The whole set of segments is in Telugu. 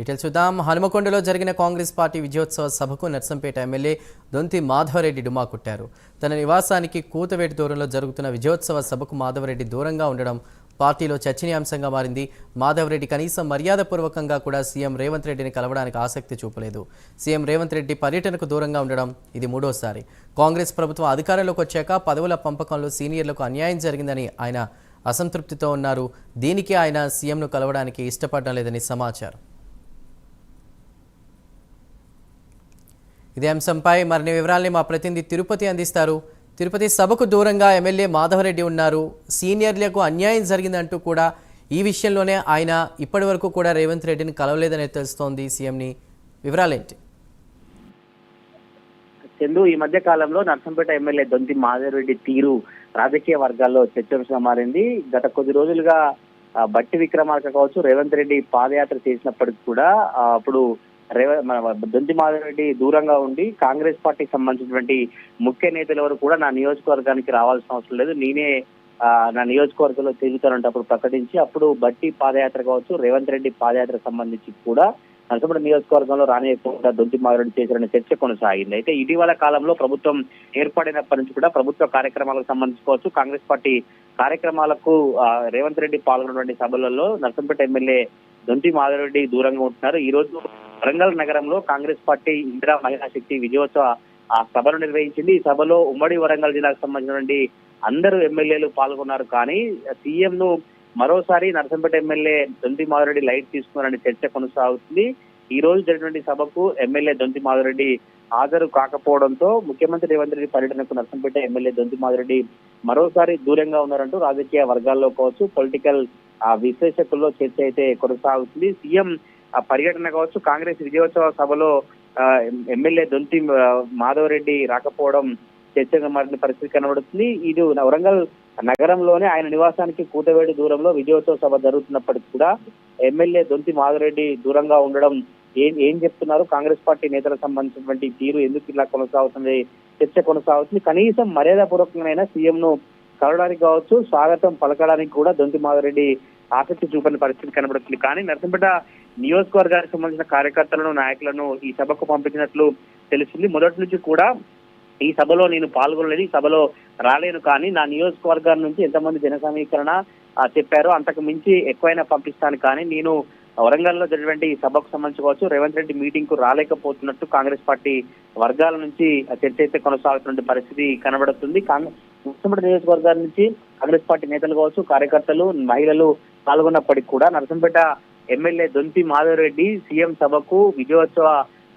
డీటెయిల్స్ చూద్దాం. హనుమకొండలో జరిగిన కాంగ్రెస్ పార్టీ విజయోత్సవ సభకు నర్సంపేట ఎమ్మెల్యే దొంతి మాధవరెడ్డి డుమా కొట్టారు. తన నివాసానికి కూతవేటి దూరంలో జరుగుతున్న విజయోత్సవ సభకు మాధవరెడ్డి దూరంగా ఉండడం పార్టీలో చర్చనీయాంశంగా మారింది. మాధవరెడ్డి కనీసం మర్యాదపూర్వకంగా కూడా సీఎం రేవంత్ రెడ్డిని కలవడానికి ఆసక్తి చూపలేదు. సీఎం రేవంత్ రెడ్డి పర్యటనకు దూరంగా ఉండడం ఇది మూడోసారి. కాంగ్రెస్ ప్రభుత్వం అధికారంలోకి వచ్చాక పదవుల పంపకంలో సీనియర్లకు అన్యాయం జరిగిందని ఆయన అసంతృప్తితో ఉన్నారు. దీనికి ఆయన సీఎంను కలవడానికి ఇష్టపడడం లేదని సమాచారం. ఇదే అంశంపై మరిన్ని వివరాల్ని మా ప్రతినిధి తిరుపతి అందిస్తారు. తిరుపతి, సభకు దూరంగా ఎమ్మెల్యే మాధవరెడ్డి ఉన్నారు. సీనియర్లకు అన్యాయం జరిగిందంటూ కూడా ఈ విషయంలోనే ఆయన ఇప్పటి వరకు కూడా రేవంత్ రెడ్డిని కలవలేదని తెలుస్తోంది. సీఎంని వివరాలేంటి? చందు, ఈ మధ్య కాలంలో నర్సంపేట ఎమ్మెల్యే దొంతి మాధవరెడ్డి తీరు రాజకీయ వర్గాల్లో చర్చంశంగా మారింది. గత కొద్ది రోజులుగా బట్టి విక్రమార్క కావచ్చు, రేవంత్ రెడ్డి పాదయాత్ర చేసినప్పటికీ కూడా అప్పుడు దొంతి మాధవరెడ్డి దూరంగా ఉండి కాంగ్రెస్ పార్టీకి సంబంధించినటువంటి ముఖ్య నేతలు ఎవరు కూడా నా నియోజకవర్గానికి రావాల్సిన అవసరం లేదు, నేనే నా నియోజకవర్గంలో తిరుగుతానంటే అప్పుడు ప్రకటించి అప్పుడు బట్టి పాదయాత్ర కావచ్చు, రేవంత్ రెడ్డి పాదయాత్రకు సంబంధించి కూడా నర్సంపేట నియోజకవర్గంలో రానియకుండా దొంతి మాధవరెడ్డి చేశారనే చర్చ కొనసాగింది. అయితే ఇటీవల కాలంలో ప్రభుత్వం ఏర్పడినప్పటి నుంచి కూడా ప్రభుత్వ కార్యక్రమాలకు సంబంధించుకోవచ్చు, కాంగ్రెస్ పార్టీ కార్యక్రమాలకు రేవంత్ రెడ్డి పాల్గొన్నటువంటి సభలలో నర్సంపేట ఎమ్మెల్యే దొంతి మాధవరెడ్డి దూరంగా ఉంటున్నారు. ఈ రోజు వరంగల్ నగరంలో కాంగ్రెస్ పార్టీ ఇందిరా మహిళా శక్తి విజయోత్సవ సభను నిర్వహించింది. ఈ సభలో ఉమ్మడి వరంగల్ జిల్లాకు సంబంధించినటువంటి అందరూ ఎమ్మెల్యేలు పాల్గొన్నారు. కానీ సీఎం ను మరోసారి నర్సంపేట ఎమ్మెల్యే దొంతి మాధవరెడ్డి లైట్ తీసుకున్నారని చర్చ కొనసాగుతుంది. ఈ రోజు జరిగినటువంటి సభకు ఎమ్మెల్యే దొంతి మాధవరెడ్డి హాజరు కాకపోవడంతో ముఖ్యమంత్రి రేవంత్ రెడ్డి పర్యటనకు నర్సంపేట ఎమ్మెల్యే దొంతి మాధవరెడ్డి మరోసారి దూరంగా ఉన్నారంటూ రాజకీయ వర్గాల్లో కావచ్చు, పొలిటికల్ విశ్లేషకుల్లో చర్చ అయితే కొనసాగుతుంది. సీఎం పర్యటన కావచ్చు, కాంగ్రెస్ విజయోత్సవ సభలో ఎమ్మెల్యే దొంతి మాధవరెడ్డి రాకపోవడం చర్చగా మారిన పరిస్థితి కనబడుతుంది. ఇది వరంగల్ నగరంలోనే ఆయన నివాసానికి కూతవేడి దూరంలో విజయోత్సవ సభ జరుగుతున్నప్పటికీ కూడా ఎమ్మెల్యే దొంతి మాధవరెడ్డి దూరంగా ఉండడం ఏం చెప్తున్నారు, కాంగ్రెస్ పార్టీ నేతలకు సంబంధించినటువంటి తీరు ఎందుకు ఇలా కొనసాగుతుంది చర్చ కొనసాగుతుంది. కనీసం మర్యాదపూర్వకంగా సీఎం ను కలవడానికి కావచ్చు, స్వాగతం పలకడానికి కూడా దొంతి మాధవరెడ్డి ఆసక్తి చూపని పరిస్థితి కనబడుతుంది. కానీ నర్సంపేట నియోజకవర్గానికి సంబంధించిన కార్యకర్తలను, నాయకులను ఈ సభకు పంపించినట్లు తెలిసింది. మొదటి నుంచి కూడా ఈ సభలో నేను పాల్గొనలేదు, ఈ సభలో రాలేను, కానీ నా నియోజకవర్గాల నుంచి ఎంతమంది జన సమీకరణ చెప్పారో అంతకు మించి ఎక్కువైనా పంపిస్తాను, కానీ నేను వరంగల్లో జరిగినటువంటి ఈ సభకు సంబంధించుకోవచ్చు రేవంత్ రెడ్డి మీటింగ్ కు రాలేకపోతున్నట్టు కాంగ్రెస్ పార్టీ వర్గాల నుంచి చర్చ అయితే కొనసాగుతున్న పరిస్థితి కనబడుతుంది. నర్సంపేట నియోజకవర్గాల నుంచి కాంగ్రెస్ పార్టీ నేతలు కావచ్చు, కార్యకర్తలు, మహిళలు పాల్గొన్నప్పటికీ కూడా నర్సంపేట ఎమ్మెల్యే దొంతి మాధవరెడ్డి సీఎం సభకు విజయోత్సవ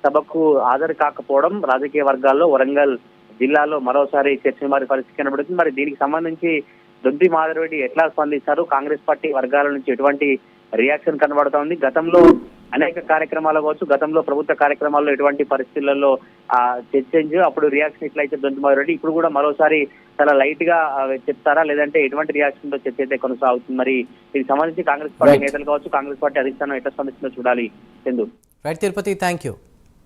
సభకు హాజరు కాకపోవడం రాజకీయ వర్గాల్లో వరంగల్ జిల్లాలో మరోసారి చర్చ మారి పరిస్థితి కనబడుతుంది. మరి దీనికి సంబంధించి దొంతి మాధవరెడ్డి ఎట్లా స్పందిస్తారు, కాంగ్రెస్ పార్టీ వర్గాల నుంచి ఎటువంటి రియాక్షన్ కనబడుతోంది, గతంలో అనేక కార్యక్రమాలు కావచ్చు, గతంలో ప్రభుత్వ కార్యక్రమాల్లో ఎటువంటి పరిస్థితులలో చర్చించి అప్పుడు రియాక్షన్ ఎట్లయితే దొంతి మాధవరెడ్డి ఇప్పుడు కూడా మరోసారి చాలా లైట్ గా చెప్తారా, లేదంటే ఎటువంటి రియాక్షన్ తో చర్చ అయితే కొనసాగుతుంది? మరి దీనికి సంబంధించి కాంగ్రెస్ పార్టీ నేతలు కావచ్చు, కాంగ్రెస్ పార్టీ అధిష్టానం ఎట్లా స్పందిస్తుందో చూడాలి. Chandu. Right Tirupati, thank you.